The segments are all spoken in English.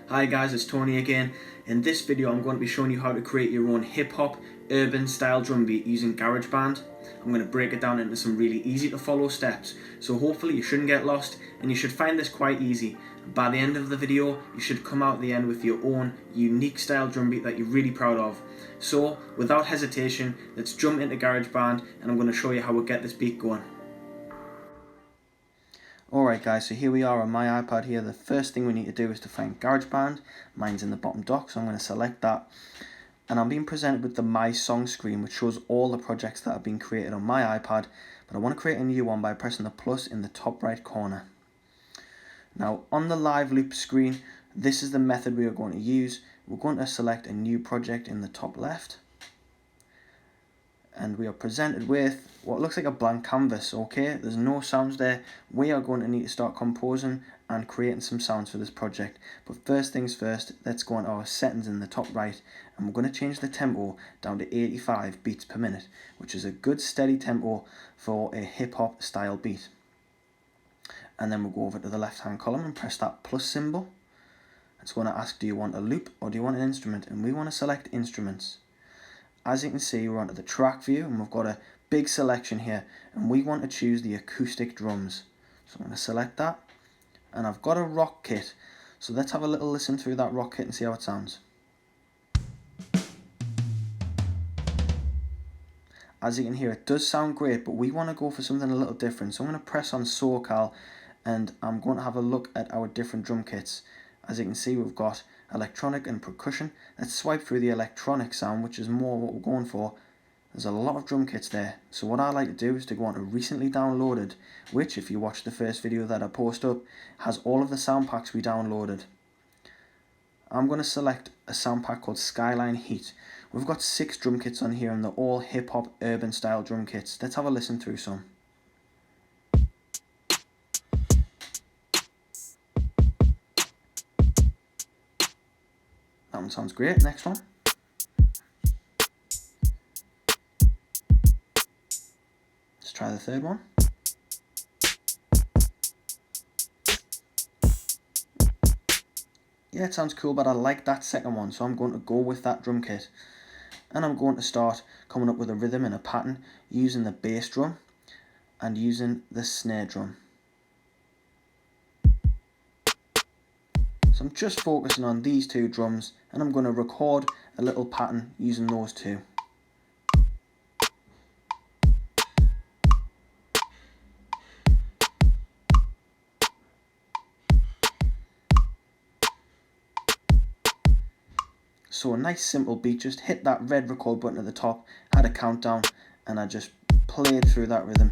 Hi guys, it's Tony again. In this video I'm going to be showing you how to create your own hip-hop urban style drum beat using GarageBand. I'm going to break it down into some really easy to follow steps, so hopefully you shouldn't get lost and you should find this quite easy. By the end of the video you should come out the end with your own unique style drum beat that you're really proud of. So without hesitation, let's jump into GarageBand and I'm going to show you how we'll get this beat going. Alright guys, so here we are on my iPad here. The first thing we need to do is to find GarageBand. Mine's in the bottom dock, so I'm going to select that. And I'm being presented with the My Song screen, which shows all the projects that have been created on my iPad. But I want to create a new one by pressing the plus in the top right corner. Now on the live loop screen, this is the method we are going to use. We're going to select a new project in the top left. And we are presented with what looks like a blank canvas. Okay, there's no sounds there. We are going to need to start composing and creating some sounds for this project. But first things first, let's go into our settings in the top right, and we're going to change the tempo down to 85 beats per minute, which is a good steady tempo for a hip-hop style beat. And then we'll go over to the left hand column and press that plus symbol. It's going to ask, do you want a loop or do you want an instrument? And we want to select instruments. As you can see, we're onto the track view and we've got a big selection here, and we want to choose the acoustic drums. So I'm going to select that, and I've got a rock kit. So let's have a little listen through that rock kit and see how it sounds. As you can hear, it does sound great, but we want to go for something a little different. So I'm going to press on SoCal and I'm going to have a look at our different drum kits. As you can see, we've got electronic and percussion. Let's swipe through the electronic sound, which is more what we're going for. There's a lot of drum kits there. So what I like to do is to go on to recently downloaded, which if you watch the first video that I post up, has all of the sound packs we downloaded. I'm going to select a sound pack called Skyline Heat. We've got 6 drum kits on here and they're all hip hop urban style drum kits. Let's have a listen through some. That one sounds great. Next one. Let's try the third one. Yeah, it sounds cool, but I like that second one, so I'm going to go with that drum kit. And I'm going to start coming up with a rhythm and a pattern using the bass drum and using the snare drum. So I'm just focusing on these 2 drums and I'm going to record a little pattern using those 2. So a nice simple beat, just hit that red record button at the top, had a countdown, and I just played through that rhythm.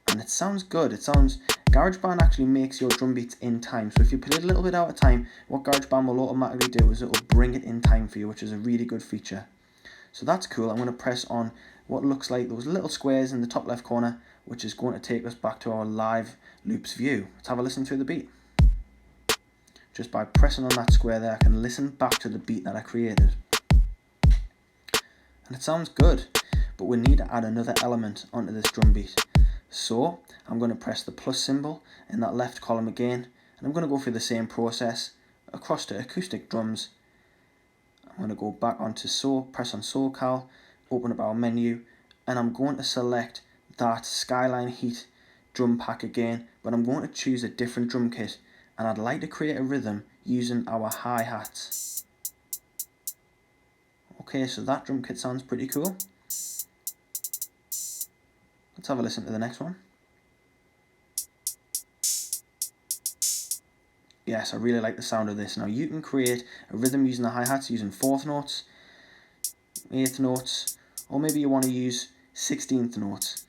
And it sounds good. It sounds, GarageBand actually makes your drum beats in time. So if you play it a little bit out of time, what GarageBand will automatically do is it will bring it in time for you, which is a really good feature. So that's cool. I'm going to press on what looks like those little squares in the top left corner, which is going to take us back to our live loops view. Let's have a listen through the beat. Just by pressing on that square there, I can listen back to the beat that I created. And it sounds good, but we need to add another element onto this drum beat. So I'm going to press the plus symbol in that left column again, and I'm going to go through the same process across to acoustic drums. I'm going to go back onto press on SoCal, open up our menu, and I'm going to select that Skyline Heat drum pack again, but I'm going to choose a different drum kit. And I'd like to create a rhythm using our hi-hats. Okay, so that drum kit sounds pretty cool. Let's have a listen to the next one. Yes, I really like the sound of this. Now you can create a rhythm using the hi-hats using 4th notes, 8th notes, or maybe you want to use 16th notes.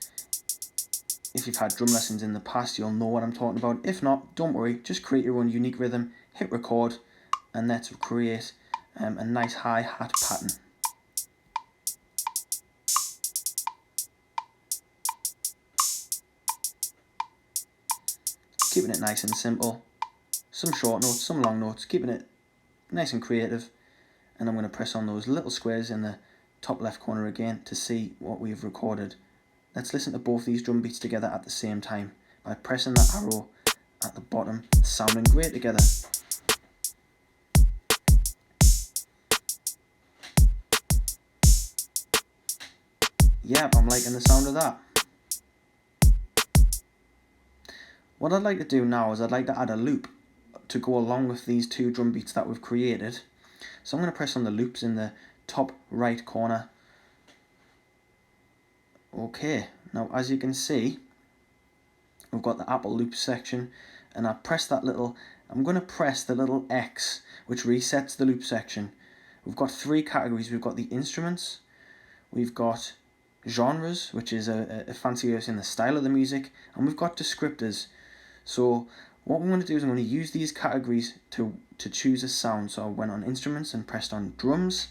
If you've had drum lessons in the past, you'll know what I'm talking about. If not, don't worry, just create your own unique rhythm, hit record, and let's create a nice hi-hat pattern. Keeping it nice and simple. Some short notes, some long notes, keeping it nice and creative. And I'm going to press on those little squares in the top left corner again to see what we've recorded. Let's listen to both these drum beats together at the same time by pressing that arrow at the bottom, sounding great together. Yeah, I'm liking the sound of that. What I'd like to do now is I'd like to add a loop to go along with these two drum beats that we've created. So I'm going to press on the loops in the top right corner. Okay, now as you can see, we've got the Apple Loop section, and I'm going to press the little X, which resets the loop section. We've got three categories. We've got the instruments, we've got genres, which is a fancy way of saying the style of the music, and we've got descriptors. So what I'm going to do is I'm going to use these categories to choose a sound. So I went on instruments and pressed on drums,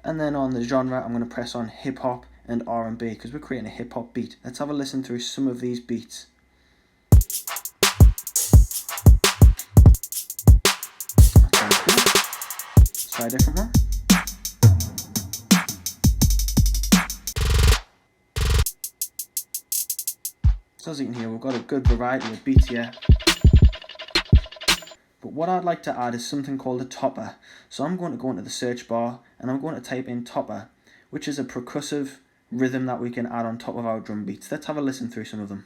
and then on the genre I'm going to press on hip hop and R&B because we're creating a hip hop beat. Let's have a listen through some of these beats. That sounds cool. Let's try a different one. So as you can hear, we've got a good variety of beats here. But what I'd like to add is something called a topper. So I'm going to go into the search bar and I'm going to type in topper, which is a percussive rhythm that we can add on top of our drum beats. Let's have a listen through some of them.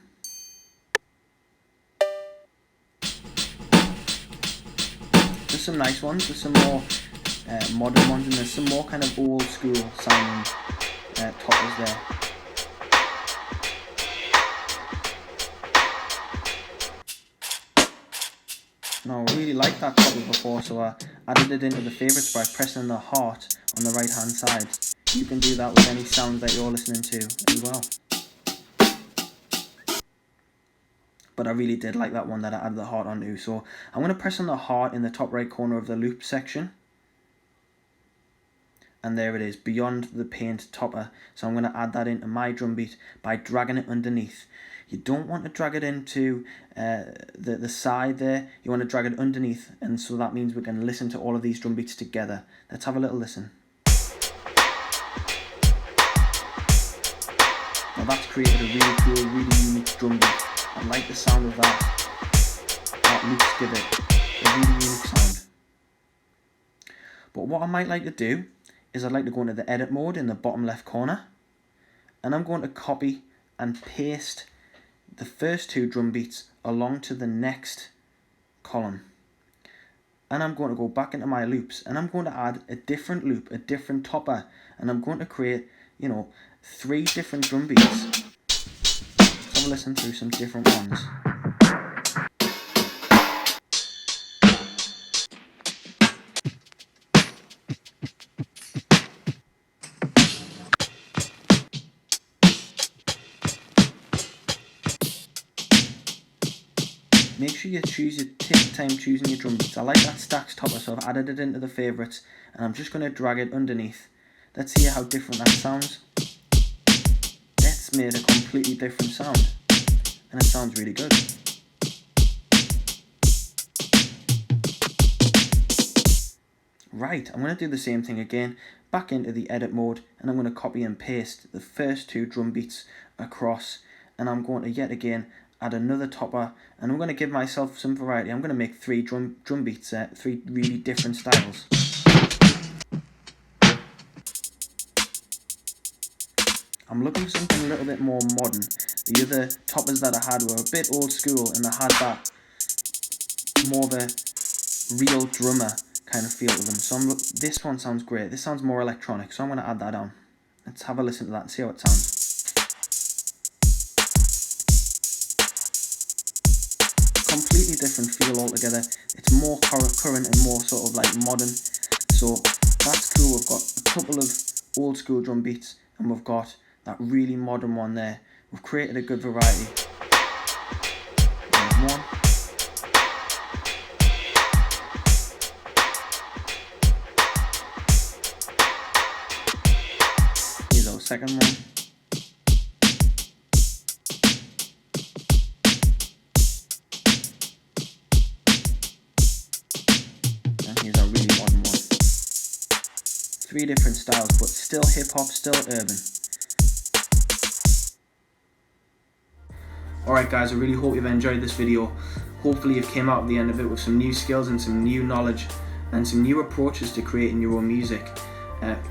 There's some nice ones, there's some more modern ones, and there's some more kind of old school sounding toppers there. Now I really liked that topper before, so I added it into the favourites by pressing the heart on the right hand side. You can do that with any sound that you're listening to as well. But I really did like that one that I added the heart onto. So I'm going to press on the heart in the top right corner of the loop section. And there it is, Beyond the Paint topper. So I'm going to add that into my drum beat by dragging it underneath. You don't want to drag it into the side there. You want to drag it underneath, and so that means we can listen to all of these drum beats together. Let's have a little listen. Now that's created a really cool, really unique drum beat. I like the sound of that. That loops give it a really unique sound. But what I might like to do is I'd like to go into the edit mode in the bottom left corner, and I'm going to copy and paste the first two drum beats along to the next column. And I'm going to go back into my loops and I'm going to add a different loop, a different topper, and I'm going to create, 3 different drum beats. Let's have a listen through some different ones. Make sure you take time choosing your drum beats. I like that stacks topper, so I've added it into the favourites, and I'm just going to drag it underneath. Let's hear how different that sounds. That's made a completely different sound, and it sounds really good. Right, I'm going to do the same thing again, back into the edit mode, and I'm going to copy and paste the first 2 drum beats across, and I'm going to yet again add another topper, and I'm going to give myself some variety. I'm going to make 3 drum beats, 3 really different styles. I'm looking for something a little bit more modern. The other toppers that I had were a bit old school, and they had that more of a real drummer kind of feel to them. So this one sounds great. This sounds more electronic, so I'm going to add that on. Let's have a listen to that and see how it sounds. Completely different feel altogether. It's more current and more sort of like modern. So that's cool. We've got a couple of old school drum beats, and we've got that really modern one there. We've created a good variety. There's one. Here's our second one. And here's our really modern one. 3 different styles, but still hip hop, still urban. Alright guys, I really hope you've enjoyed this video. Hopefully you've came out at the end of it with some new skills and some new knowledge and some new approaches to creating your own music.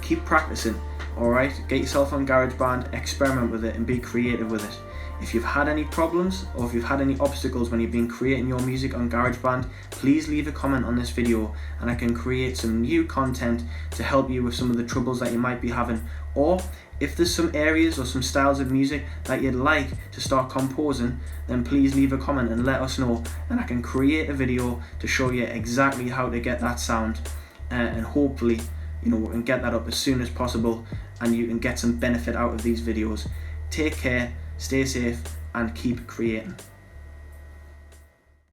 Keep practicing. Alright, get yourself on GarageBand, experiment with it and be creative with it. If you've had any problems or if you've had any obstacles when you've been creating your music on GarageBand, please leave a comment on this video and I can create some new content to help you with some of the troubles that you might be having. Or if there's some areas or some styles of music that you'd like to start composing, then please leave a comment and let us know, and I can create a video to show you exactly how to get that sound, and hopefully we can get that up as soon as possible and you can get some benefit out of these videos. Take care, stay safe and keep creating.